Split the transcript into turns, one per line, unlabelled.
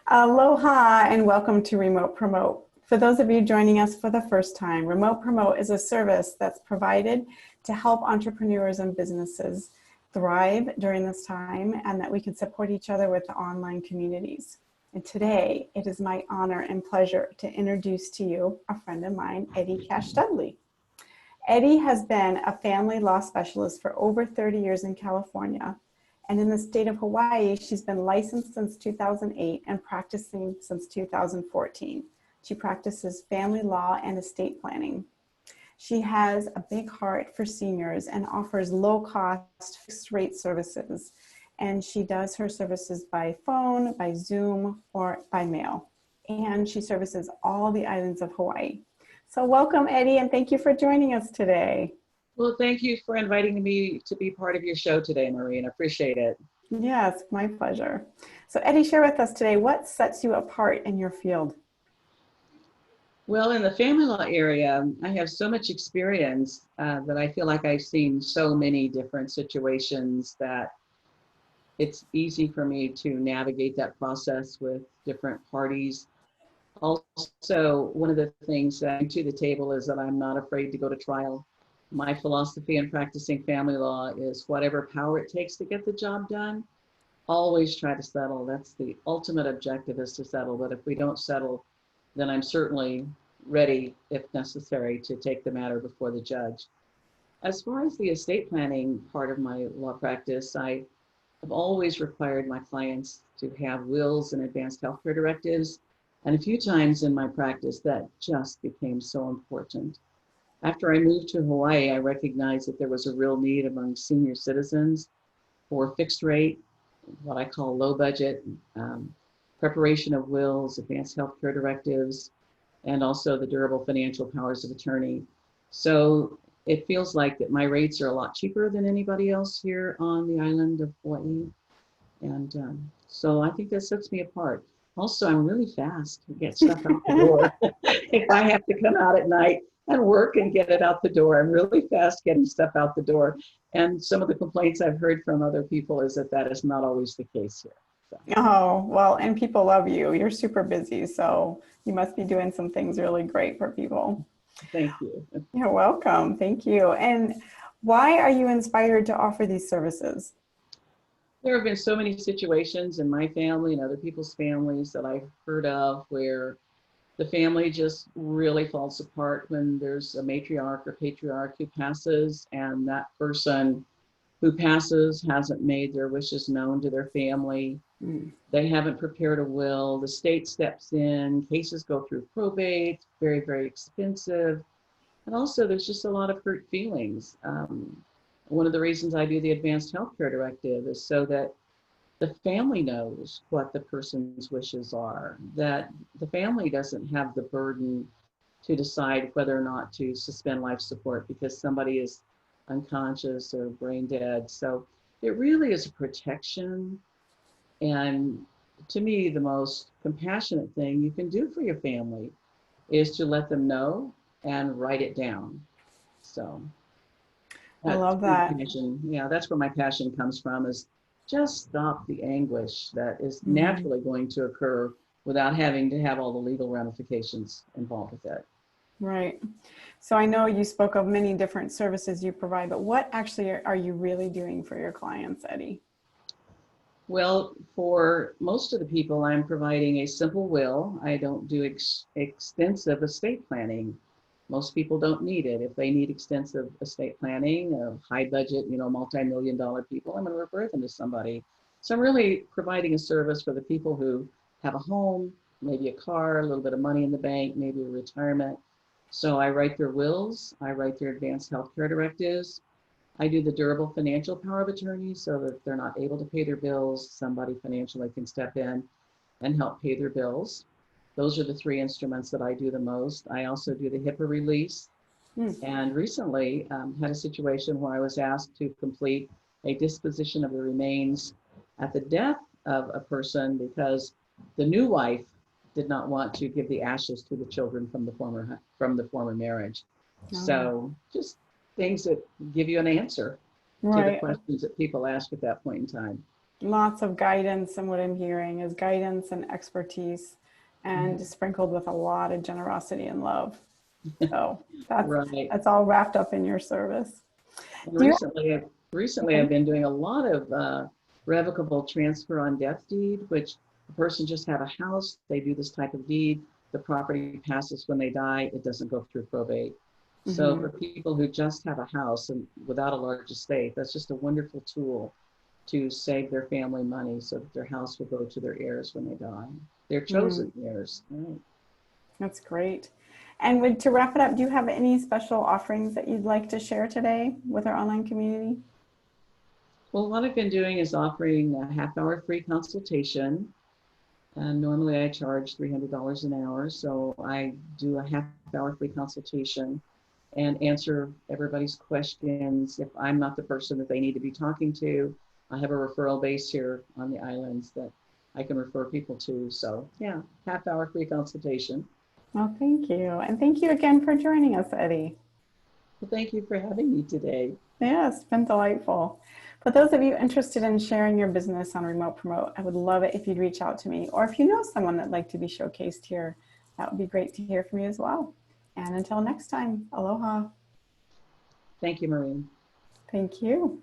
Aloha and welcome to Remote Promote. For those of you joining us for the first time, Remote Promote is a service that's provided to help entrepreneurs and businesses thrive during this time and that we can support each other with online communities. And today, it is my honor and pleasure to introduce to you a friend of mine, Eddy Cash-Dudley. Eddy has been a family law specialist for over 30 years in California. And in the state of Hawaii, she's been licensed since 2008 and practicing since 2014. She practices family law and estate planning. She has a big heart for seniors and offers low-cost, fixed-rate services. And she does her services by phone, by Zoom, or by mail. And she services all the islands of Hawaii. So welcome, Eddy, and thank you for joining us today.
Well, thank you for inviting me to be part of your show today, Maureen. I appreciate it.
Yes, my pleasure. So Eddy, share with us today, what sets you apart in your field?
Well, in the family law area, I have so much experience that I feel like I've seen so many different situations that it's easy for me to navigate that process with different parties. Also, one of the things that I bring to the table is that I'm not afraid to go to trial. My philosophy in practicing family law is whatever power it takes to get the job done, always try to settle. That's the ultimate objective, is to settle. But if we don't settle, then I'm certainly ready, if necessary, to take the matter before the judge. As far as the estate planning part of my law practice, I have always required my clients to have wills and advanced healthcare directives. And a few times in my practice, that just became so important. After I moved to Hawaii, I recognized that there was a real need among senior citizens for fixed rate, what I call low budget, preparation of wills, advanced healthcare directives, and also the durable financial powers of attorney. So it feels like that my rates are a lot cheaper than anybody else here on the island of Hawaii. And so I think that sets me apart. Also, I'm really fast to get stuff out the door. If I have to come out at night and work and get it out the door, I'm really fast getting stuff out the door. And some of the complaints I've heard from other people is that that is not always the case here. So.
Oh, well, and people love you. You're super busy, so you must be doing some things really great for people.
Thank you.
You're welcome. Thank you. And why are you inspired to offer these services?
There have been so many situations in my family and other people's families that I've heard of where the family just really falls apart when there's a matriarch or patriarch who passes, and that person who passes hasn't made their wishes known to their family. They haven't prepared a will. The state steps in, cases go through probate, very, very expensive. And also there's just a lot of hurt feelings. One of the reasons I do the advanced healthcare directive is so that the family knows what the person's wishes are, that the family doesn't have the burden to decide whether or not to suspend life support because somebody is unconscious or brain dead. So it really is a protection. And to me, the most compassionate thing you can do for your family is to let them know and write it down. So
I love that.
Yeah, that's where my passion comes from, is just stop the anguish that is naturally going to occur without having to have all the legal ramifications involved with it.
Right. So I know you spoke of many different services you provide, but what actually are you really doing for your clients, Eddy?
Well, for most of the people, I'm providing a simple will. I don't do extensive estate planning. Most people don't need it. If they need extensive estate planning, high budget, multi-million-dollar people, I'm going to refer them to somebody. So I'm really providing a service for the people who have a home, maybe a car, a little bit of money in the bank, maybe a retirement. So I write their wills, I write their advanced healthcare directives. I do the durable financial power of attorney, so that if they're not able to pay their bills, somebody financially can step in and help pay their bills. Those are the three instruments that I do the most. I also do the HIPAA release. And recently had a situation where I was asked to complete a disposition of the remains at the death of a person because the new wife did not want to give the ashes to the children from the former marriage. So just things that give you an answer to the questions that people ask at that point in time.
Lots of guidance, and what I'm hearing is guidance and expertise, and sprinkled with a lot of generosity and love. So
Right.
that's all wrapped up in your service.
And
Do you
recently I've been doing a lot of revocable transfer on death deed, which the person just had a house, they do this type of deed, the property passes when they die, it doesn't go through probate. So for people who just have a house and without a large estate, that's just a wonderful tool to save their family money so that their house will go to their heirs when they die. Their chosen heirs. Right.
That's great. And to wrap it up, do you have any special offerings that you'd like to share today with our online community?
Well, what I've been doing is offering a half-hour free consultation. And normally I charge $300 an hour. So I do a half-hour free consultation and answer everybody's questions. If I'm not the person that they need to be talking to, I have a referral base here on the islands that I can refer people to. So yeah, half-hour free consultation.
Well, thank you. And thank you again for joining us, Eddy.
Well, thank you for having me today.
Yeah, it's been delightful. For those of you interested in sharing your business on Remote Promote, I would love it if you'd reach out to me, or if you know someone that'd like to be showcased here, that would be great to hear from you as well. And until next time, aloha.
Thank you, Maureen.
Thank you.